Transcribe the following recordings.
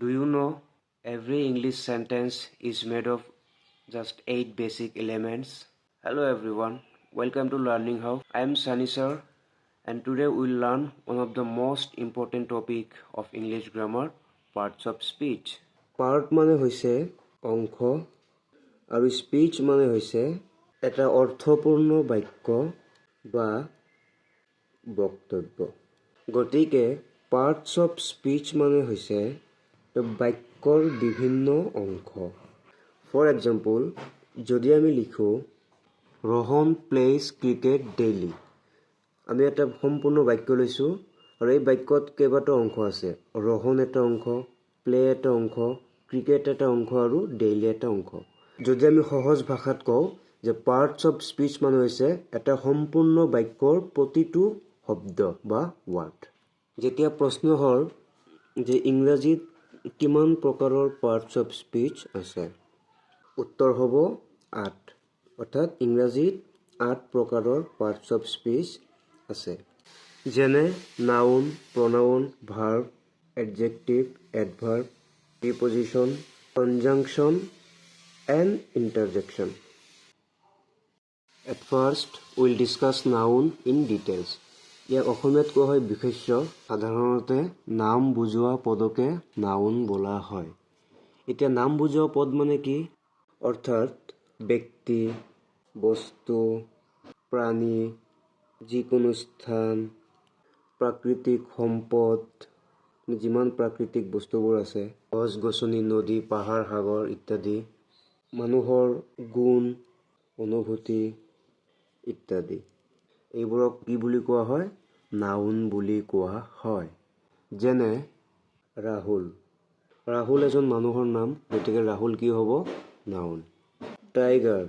Do you know every English sentence is made of just 8 basic elements? Hello everyone, welcome to Learning How. I am Sunny sir and today we will learn one of the most important topic of English grammar, parts of speech. Part মানে হৈছে অংশ আৰু speech মানে হৈছে এটা অৰ্থপূৰ্ণ বাক্য বা বক্তব্য। গতিকে parts of speech মানে হৈছে বাক্যৰ বিভিন্ন অংশ। ফৰ এক্সাম্পল, যদি আমি লিখোঁ ৰহন প্লেজ ক্ৰিকেট ডেইলি, আমি এটা সম্পূৰ্ণ বাক্য লৈছোঁ আৰু এই বাক্যত কেইবাটাও অংশ আছে। ৰহন এটা অংশ, প্লে এটা অংশ, ক্ৰিকেট এটা অংশ আৰু ডেইলি এটা অংশ। যদি আমি সহজ ভাষাত কওঁ যে পাৰ্টছ অফ স্পীচ মানে হৈছে এটা সম্পূৰ্ণ বাক্যৰ প্ৰতিটো শব্দ বা ৱাৰ্ড। যেতিয়া প্ৰশ্ন হ'ল যে ইংৰাজীত কিমান প্ৰকাৰৰ পাৰ্টছ অফ স্পীচ আছে, উত্তৰ হ'ব 8। অৰ্থাৎ ইংৰাজীত 8 প্ৰকাৰৰ পাৰ্টছ অফ স্পীচ আছে, যেনে noun, pronoun, verb, adjective, adverb, preposition, conjunction and interjection. At first, we'll discuss noun in details. ইয়াক অসমীয়াত কোৱা হয় বিশেষ্য। সাধাৰণতে নাম বুজোৱা পদকে নাউন বোলা হয়। এতিয়া নাম বুজোৱা পদ মানে কি? অৰ্থাৎ ব্যক্তি, বস্তু, প্ৰাণী, যিকোনো স্থান, প্ৰাকৃতিক সম্পদ, যিমান প্ৰাকৃতিক বস্তুবোৰ আছে, গছ গছনি, নদী, পাহাৰ, সাগৰ ইত্যাদি, মানুহৰ গুণ, অনুভূতি ইত্যাদি, এইবোৰক কি বুলি কোৱা হয়? নাউন বুলি কোৱা হয়। যেনে ৰাহুল, ৰাহুল এজন মানুহৰ নাম, গতিকে ৰাহুল কি হ'ব? নাউন। টাইগাৰ,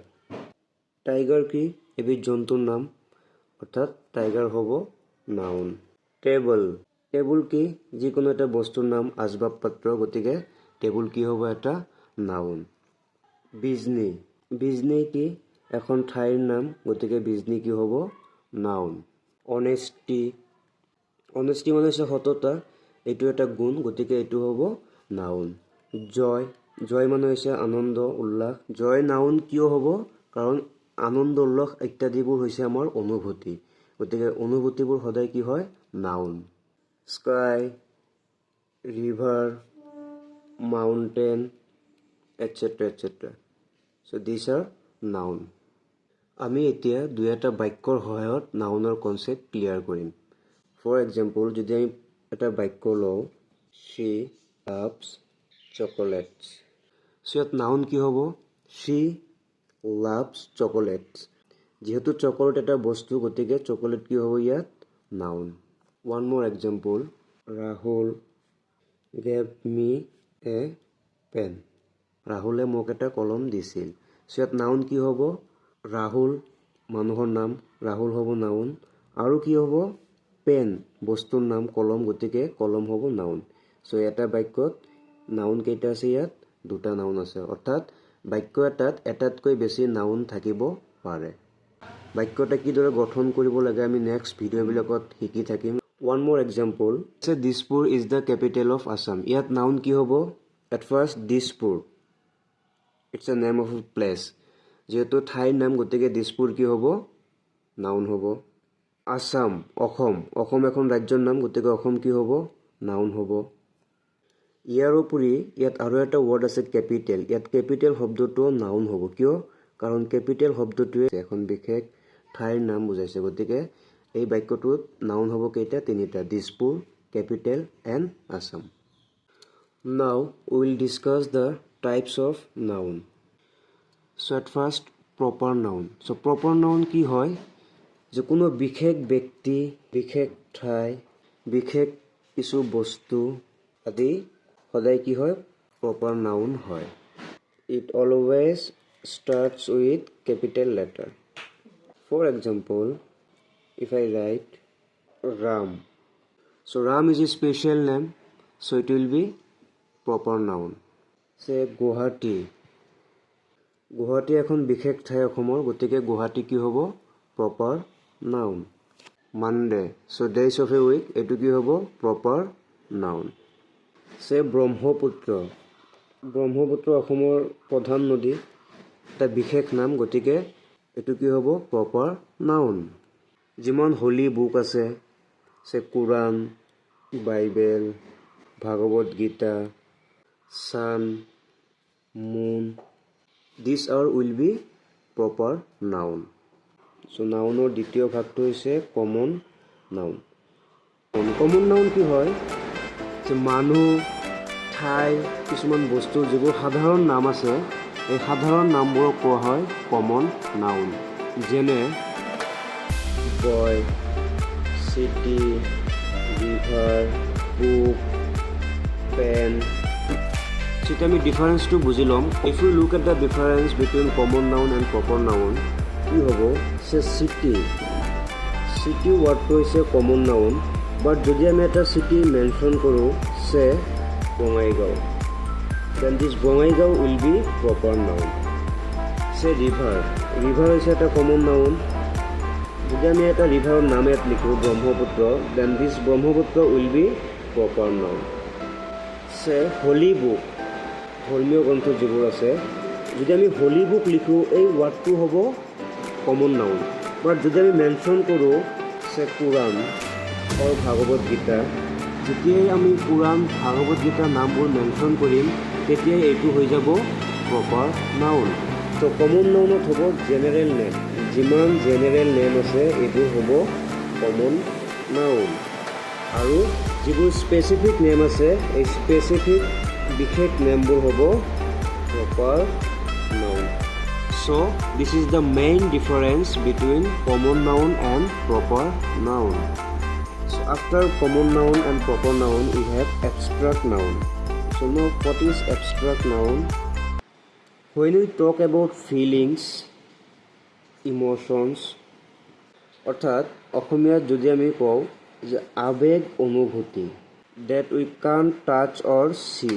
টাইগাৰ কি? এবিধ জন্তুৰ নাম, অৰ্থাৎ টাইগাৰ হ'ব নাউন। টেবল, টেবুল কি? যিকোনো এটা বস্তুৰ নাম, আচবাব পাত্ৰ, গতিকে টেবুল কি হ'ব? এটা নাউন। বিজনী, বিজনী কি? এখন ঠাইৰ নাম, গতিকে বিজনী কি হ'ব? নাউন। অনেষ্টি, অনেষ্টি মানে হৈছে সততা, এইটো এটা গুণ, গতিকে এইটো হ'ব নাউন। জয়, জয় মানে হৈছে আনন্দ, উল্লাস। জয় নাউন কিয় হ'ব? কাৰণ আনন্দ, উল্লাস ইত্যাদিবোৰ হৈছে আমাৰ অনুভূতি, গতিকে অনুভূতিবোৰ সদায় কি হয়? Noun. Sky, river, mountain etcetera etcetera. So' these are noun. আমি এতিয়া দুই এটা বাক্যৰ সহায়ত নাউনৰ কনচেপ্ট ক্লিয়াৰ কৰিম। ফৰ এক্সাম্পল, যদি আমি এটা বাক্য লওঁ, শ্বি লাভছ চকলেটছ। চ' ইয়াত নাউন কি হ'ব? শ্বি লাভছ চকলেটছ। যিহেতু চকলেট এটা বস্তু, গতিকে চকলেট কি হ'ব ইয়াত? Noun. One more example, Rahul gave me a pen. ৰাহুলে মোক এটা কলম দিছিল। চ' ইয়াত নাউন কি হ'ব? ৰাহুল মানুহৰ নাম, ৰাহুল হ'ব নাউন, আৰু কি হ'ব? পেন বস্তুৰ নাম, কলম, গতিকে কলম হ'ব নাউন। চ' এটা বাক্যত নাউন কেইটা আছে? ইয়াত দুটা নাউন আছে, অৰ্থাৎ বাক্য এটাত এটাতকৈ বেছি নাউন থাকিব পাৰে। বাক্য এটা কিদৰে গঠন কৰিব লাগে আমি নেক্সট ভিডিঅ'বিলাকত শিকি থাকিম। One more example, Dispur is the capital of Assam. ইয়াত নাউন কি হ'ব? At first Dispur, it's a name of a place. যিহেতু ঠাইৰ নাম, গতিকে দিছপুৰ কি হ'ব? নাউন হ'ব। আছাম অসম, অসম এখন ৰাজ্যৰ নাম, গতিকে অসম কি হ'ব? নাউন হ'ব। ইয়াৰ উপৰি ইয়াত আৰু এটা ৱৰ্ড আছে কেপিটেল। ইয়াত কেপিটেল শব্দটো নাউন হ'ব। কিয়? কাৰণ কেপিটেল শব্দটোৱে এখন বিশেষ ঠাইৰ নাম বুজাইছে, গতিকে এই বাক্যটোত নাউন হ'ব কেইটা? তিনিটা, Dispur, capital and Assam. Now will discuss the types of noun. So' at first proper noun. So' proper noun কি হয়? যে কোনো বিশেষ ব্যক্তি, বিশেষ ঠাই, বিশেষ কিছু বস্তু আদি সদায় কি হয়? প্ৰপাৰ নাউন হয়। It always starts with capital letter. For example, if I write Ram, so Ram is a special name, so it will be proper noun. Say Guwahati, Guwahati এখন বিশেষ ঠাই অসমৰ, গতিকে গুৱাহাটী কি হ'ব? Proper noun. Monday, so' days of A week, এইটো কি হ'ব? Proper noun. সে ব্ৰহ্মপুত্ৰ অসমৰ প্ৰধান নদী, এটা বিশেষ নাম, গতিকে এইটো কি হ'ব? Proper noun. যিমান হোলী বুক আছে, say Quran, Bible, Bhagavad Gita, sun, moon, these are will be proper noun. So' নাউনৰ দ্বিতীয় ভাগটো হৈছে কমন নাউন। কমন নাউন কি হয়? যে মানুহ, ঠাই, কিছুমান বস্তুৰ যিবোৰ সাধাৰণ নাম আছে, এই সাধাৰণ নামবোৰক কোৱা হয় কমন নাউন। যেনে boy, city, river, book, pen. এতিয়া আমি ডিফাৰেঞ্চটো বুজি ল'ম। If you look at the difference between common noun and proper noun, কি হ'ব? সে চিটি ৱাৰ্ডটো হৈছে কমন নাউন, বাট যদি আমি এটা চিটি মেনশ্যন কৰোঁ, say Bongaigaon, then this Bongaigaon will be proper noun. Say river হৈছে এটা কমন নাউন। যদি আমি এটা ৰিভাৰৰ নাম ইয়াত লিখোঁ Brahmaputra, then this Brahmaputra will be proper noun. Say holy book, ধৰ্মীয় গ্ৰন্থ যিবোৰ আছে, যদি আমি হোলী বুক লিখোঁ, এই ৱাৰ্ডটো হ'ব কমন নাউন। বাট যদি আমি মেনশ্যন কৰোঁ সে কোৰাণ আৰু ভাগৱত গীতা, যেতিয়াই আমি কোৰাণ, ভাগৱত গীতাৰ নামবোৰ মেনশ্যন কৰিম, তেতিয়াই এইটো হৈ যাব প্ৰপাৰ নাউন। ত' কমন নাউনত হ'ব জেনেৰেল নেম। যিমান জেনেৰেল নেম আছে, এইবোৰ হ'ব কমন নাউন। আৰু যিবোৰ স্পেচিফিক নেম আছে, এই স্পেচিফিক বিশেষ নেমবোৰ হ'ব proper noun. So, this is the main difference between common noun and proper noun. So, after common noun and proper noun, we have abstract noun. So, now what is abstract noun? When we talk about feelings, emotions, অর্থাৎ অসমীয়াত যদি আমি কওঁ যে আবেগ অনুভূতি, that we can't touch or see,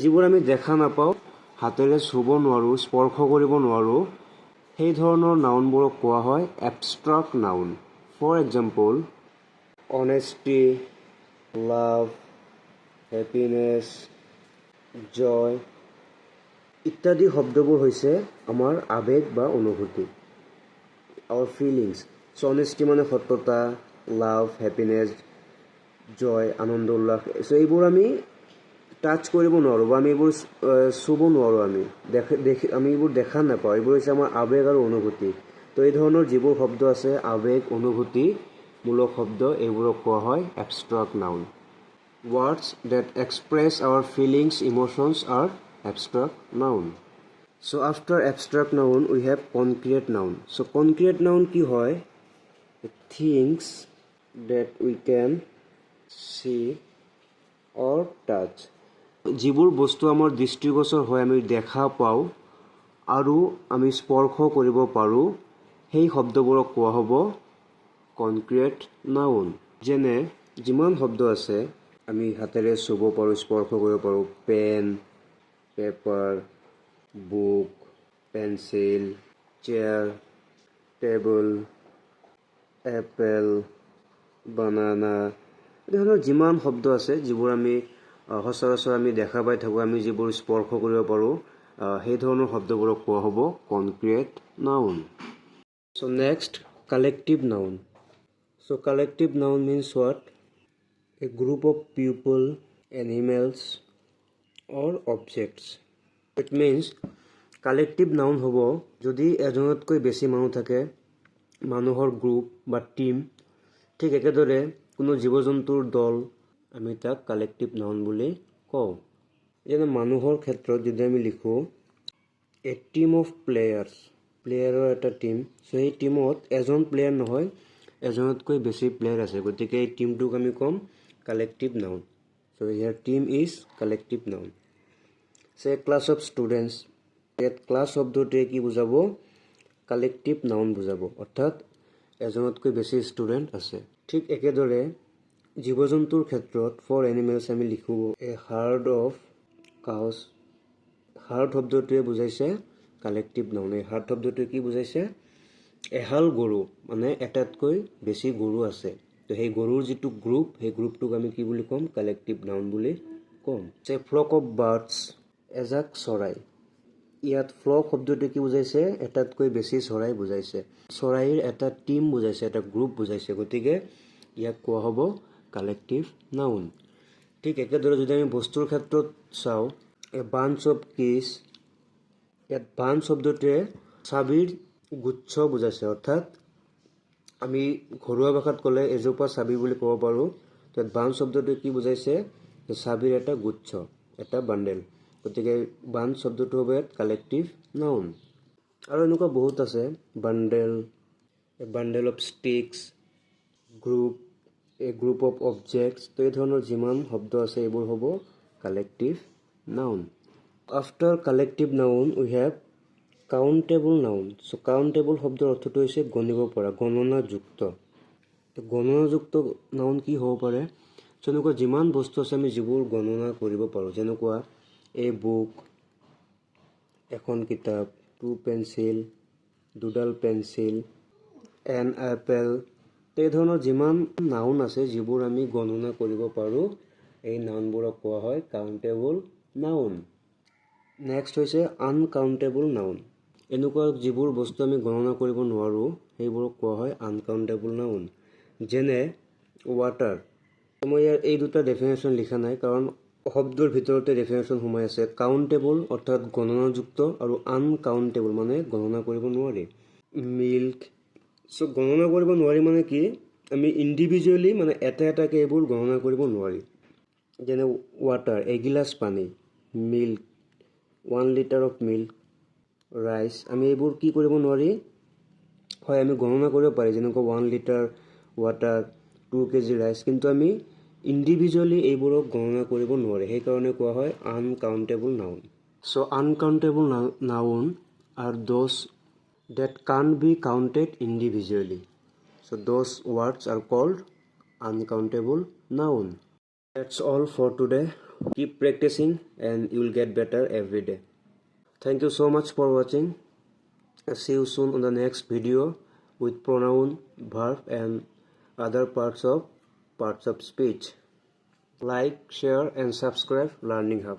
যিবোৰ আমি দেখা নাপাওঁ, হাতেৰে চুব নোৱাৰোঁ, স্পৰ্শ কৰিব নোৱাৰোঁ, সেই ধৰণৰ নাউনবোৰক কোৱা হয় abstract noun. For example, honesty, love, happiness, joy ইত্যাদি শব্দবোৰ হৈছে আমাৰ আবেগ বা অনুভূতি, আৱাৰ ফিলিংছ। চ' অনেষ্টি মানে সত্যতা, লাভ, হেপিনেছ, জয়, আনন্দ উল্লাস। চ' এইবোৰ আমি টাচ কৰিব নোৱাৰোঁ বা আমি এইবোৰ চুব নোৱাৰোঁ, আমি এইবোৰ দেখা নাপাওঁ। এইবোৰ হৈছে আমাৰ আবেগ আৰু অনুভূতি। তো এই ধৰণৰ যিবোৰ শব্দ আছে, আবেগ অনুভূতিমূলক শব্দ, এইবোৰক কোৱা হয় abstract noun. Words that express our feelings, emotions are abstract noun. So' after abstract noun we have concrete noun. So' concrete noun কি হয়? Things that we can see or touch, যিবোৰ বস্তু আমাৰ দৃষ্টিগোচৰ হয়, আমি দেখা পাওঁ আৰু আমি স্পৰ্শ কৰিব পাৰোঁ, সেই শব্দবোৰক কোৱা হ'ব কনক্ৰিয়েট নাউন। যেনে যিমান শব্দ আছে, আমি হাতেৰে চুব পাৰোঁ, স্পৰ্শ কৰিব পাৰোঁ, pen, paper, book, pencil, chair, table, apple, banana, এই ধৰণৰ যিমান শব্দ আছে, যিবোৰ আমি সচৰাচৰ আমি দেখা পাই থাকোঁ, আমি যিবোৰ স্পৰ্শ কৰিব পাৰোঁ, সেই ধৰণৰ শব্দবোৰক কোৱা হ'ব concrete noun. So' next, collective noun. So' collective noun means what? A group of people, animals or objects. It means collective noun হ'ব যদি এজনতকৈ বেছি মানুহ থাকে, মানুহৰ গ্ৰুপ বা টীম। ঠিক একেদৰে কোনো জীৱ জন্তুৰ দল, আমি তাক কালেক্টিভ নাউন বুলি কওঁ। যেনে মানুহৰ ক্ষেত্ৰত যদি আমি লিখোঁ এ টিম অফ প্লেয়াৰৰ এটা টীম, চ' সেই টীমত এজন প্লেয়াৰ নহয়, এজনতকৈ বেছি প্লেয়াৰ আছে, গতিকে এই টীমটোক আমি ক'ম collective noun. So' here team is collective noun. So' class of students, ইয়াত ক্লাছ শব্দটোৱে কি বুজাব? কালেক্টিভ নাউন বুজাব, অৰ্থাৎ এজনতকৈ বেছি ষ্টুডেণ্ট আছে। ঠিক একেদৰে জীৱ জন্তুৰ ক্ষেত্ৰত ফৰ এনিমেলছ আমি লিখোঁ এ হাৰ্ড অফ কাউজ। হাৰ্ড শব্দটোৱে বুজাইছে কালেক্টিভ নাউন। এই হাৰ্ড শব্দটোৱে কি বুজাইছে? এহাল গৰু, মানে এটাতকৈ বেছি গৰু আছে। তো সেই গৰুৰ যিটো গ্ৰুপ সেই গ্ৰুপটোক আমি কি বুলি ক'ম কালেক্টিভ নাউন বুলি ক'ম যে ফ্লক অফ বাৰ্ডছ এজাক চৰাই ইয়াত ফ্লক শব্দটো কি বুজাইছে এটাতকৈ বেছি চৰাই বুজাইছে চৰাইৰ এটা টিম বুজাইছে এটা গ্ৰুপ বুজাইছে গতিকে ইয়াক কোৱা হ'ব কালেক্টিভ নাউন ঠিক একেদৰে যদি আমি বস্তুৰ ক্ষেত্ৰত চাওঁ এ বাঞ্চ অফ কিজ ইয়াত বাঞ্চ শব্দটোৱে চাবিৰ গুচ্ছ বুজাইছে অৰ্থাৎ আমি ঘৰুৱা ভাষাত ক'লে এজোপা চাবি বুলি ক'ব পাৰোঁ তাত বাঞ্চ শব্দটোৱে কি বুজাইছে চাবিৰ এটা গুচ্ছ এটা বান্ডেল গতিকে বাঞ্চ শব্দটো হ'ব ইয়াত কালেক্টিভ নাউন আৰু এনেকুৱা বহুত আছে bundle of sticks group A group of objects তো এই ধৰণৰ যিমান শব্দ আছে এইবোৰ হ'ব collective noun after collective noun we have countable noun so' countable শব্দৰ অৰ্থটো হৈছে গণিব পৰা গণনাযুক্ত তো গণনাযুক্ত নাউন কি হ'ব পাৰে যেনেকুৱা যিমান বস্তু আছে আমি যিবোৰ গণনা কৰিব পাৰোঁ যেনেকুৱা এ বুক এখন কিতাপ টু পেঞ্চিল দুডাল পেঞ্চিল এন এপেল এই ধৰণৰ যিমান নাউন আছে যিবোৰ আমি গণনা কৰিব পাৰোঁ এই নাউনবোৰক কোৱা হয় কাউণ্টেবল নাউন নেক্সট হৈছে আনকাউণ্টেবল নাউন এনেকুৱা যিবোৰ বস্তু আমি গণনা কৰিব নোৱাৰোঁ সেইবোৰক কোৱা হয় আনকাউণ্টেবল নাউন যেনে ৱাটাৰ মই ইয়াৰ এই দুটা ডেফিনেশ্যন লিখা নাই কাৰণ শব্দৰ ভিতৰতে ডেফিনেশ্যন সোমাই আছে কাউণ্টেবল অৰ্থাৎ গণনাযুক্ত আৰু আনকাউণ্টেবল মানে গণনা কৰিব নোৱাৰি মিল্ক চ' গণনা কৰিব নোৱাৰি মানে কি আমি ইণ্ডিভিজুৱেলি মানে এটা এটাকৈ এইবোৰ গণনা কৰিব নোৱাৰি যেনে ৱাটাৰ এগিলাচ পানী milk 1 litre of milk rice আমি এইবোৰ কি কৰিব নোৱাৰি হয় আমি গণনা কৰিব পাৰি যেনেকৈ 1 লিটাৰ ৱাটাৰ 2 কেজি ৰাইচ কিন্তু আমি ইণ্ডিভিজুৱেলি এইবোৰক গণনা কৰিব নোৱাৰি সেইকাৰণে কোৱা হয় uncountable noun so' uncountable noun R those that can't be counted individually. So those words are called uncountable noun. That's all for today. Keep practicing and you will get better every day. Thank you so much for watching. I'll see you soon on the next video with pronoun, verb and other parts of speech. Like, share and subscribe Learning Hub.